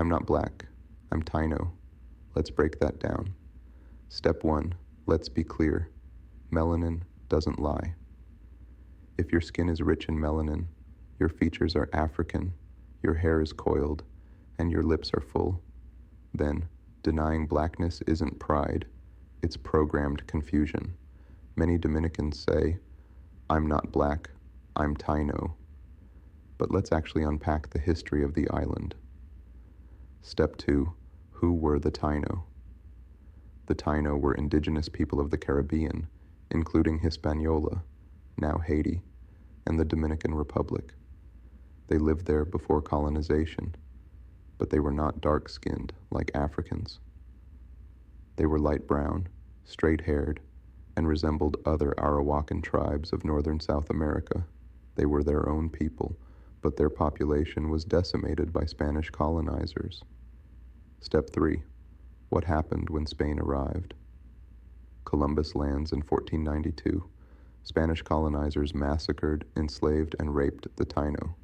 I'm not black. I'm Taino. Let's break that down. Step 1. Let's be clear. Melanin doesn't lie. If your skin is rich in melanin, your features are African, your hair is coiled, and your lips are full, then denying blackness isn't pride, it's programmed confusion. Many Dominicans say, I'm not black, I'm Taino. But let's actually unpack the history of the island. Step 2. Who were the Taino? The Taino were indigenous people of the Caribbean, including Hispaniola, now Haiti, and the Dominican Republic. They lived there before colonization, but they were not dark-skinned like Africans. They were light brown, straight-haired, and resembled other Arawakan tribes of northern South America. They were their own people, but their population was decimated by Spanish colonizers. Step 3. What happened when Spain arrived? Columbus lands in 1492. Spanish colonizers massacred, enslaved, and raped the Taino.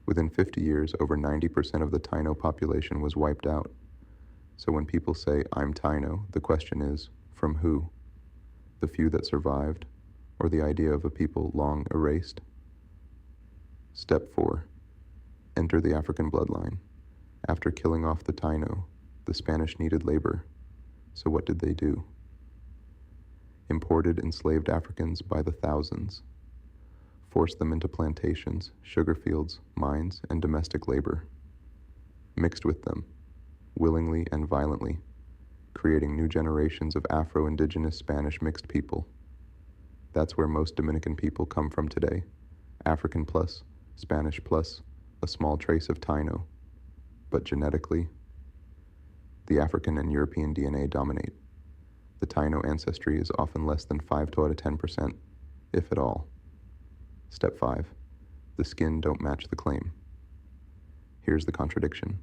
Within 50 years, over 90% of the Taino population was wiped out. So when people say, I'm Taino, the question is, from who? The few that survived, or the idea of a people long erased? Step 4. Enter the African bloodline. After killing off the Taino, the Spanish needed labor. So what did they do? Imported enslaved Africans by the thousands, forced them into plantations, sugar fields, mines, and domestic labor, mixed with them, willingly and violently, creating new generations of Afro-Indigenous Spanish mixed people. That's where most Dominican people come from today, African plus, Spanish plus, a small trace of Taino. But genetically, the African and European DNA dominate. The Taino ancestry is often less than 5 to 10%, if at all. Step 5. The skin don't match the claim. Here's the contradiction.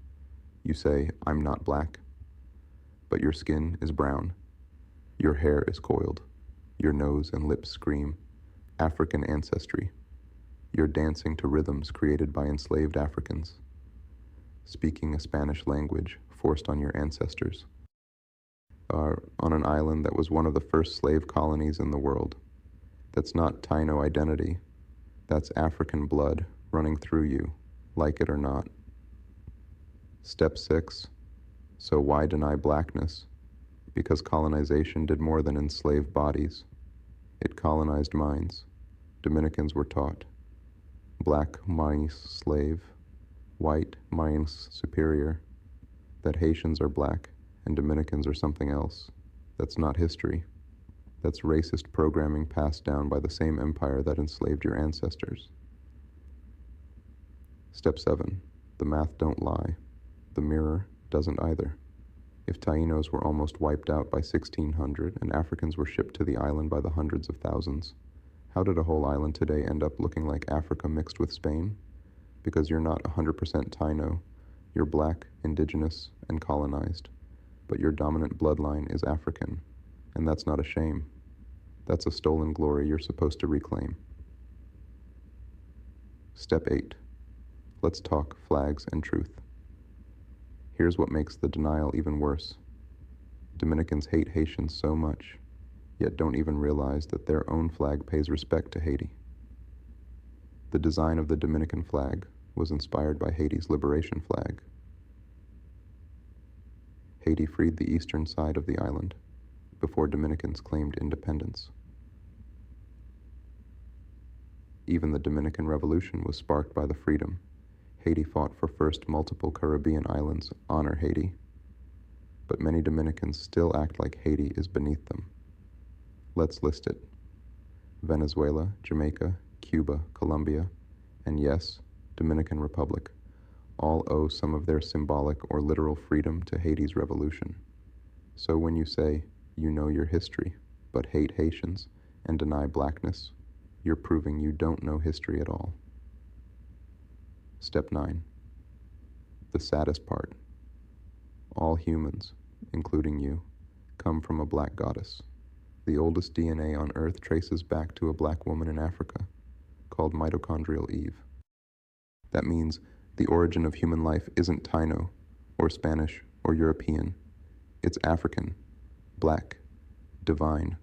You say, I'm not black, but your skin is brown. Your hair is coiled. Your nose and lips scream, African ancestry. You're dancing to rhythms created by enslaved Africans, speaking a Spanish language forced on your ancestors, on an island that was one of the first slave colonies in the world. That's not Taino identity. That's African blood running through you, like it or not. Step 6. So why deny blackness? Because colonization did more than enslave bodies. It colonized minds. Dominicans were taught. Black means slave, white means superior, that Haitians are black and Dominicans are something else. That's not history. That's racist programming passed down by the same empire that enslaved your ancestors. Step 7. The math don't lie. The mirror doesn't either. If Tainos were almost wiped out by 1600 and Africans were shipped to the island by the hundreds of thousands, how did a whole island today end up looking like Africa mixed with Spain? Because you're not 100% Taino. You're black, indigenous, and colonized. But your dominant bloodline is African. And that's not a shame. That's a stolen glory you're supposed to reclaim. Step 8. Let's talk flags and truth. Here's what makes the denial even worse. Dominicans hate Haitians so much, yet don't even realize that their own flag pays respect to Haiti. The design of the Dominican flag was inspired by Haiti's liberation flag. Haiti freed the eastern side of the island before Dominicans claimed independence. Even the Dominican Revolution was sparked by the freedom. Haiti fought for first multiple Caribbean islands honor Haiti, but many Dominicans still act like Haiti is beneath them. Let's list it. Venezuela, Jamaica, Cuba, Colombia, and yes, Dominican Republic, all owe some of their symbolic or literal freedom to Haiti's revolution. So when you say, you know your history, but hate Haitians and deny blackness, you're proving you don't know history at all. Step 9. The saddest part. All humans, including you, come from a black goddess. The oldest DNA on Earth traces back to a black woman in Africa, called mitochondrial Eve. That means The origin of human life isn't Taino, or Spanish, or European. It's African, black, divine.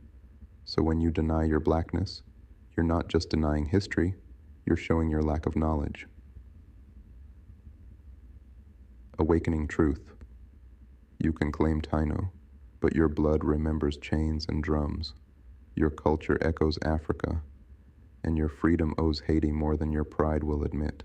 So when you deny your blackness, you're not just denying history, you're showing your lack of knowledge. Awakening truth. You can claim Taino, but your blood remembers chains and drums. Your culture echoes Africa, and your freedom owes Haiti more than your pride will admit.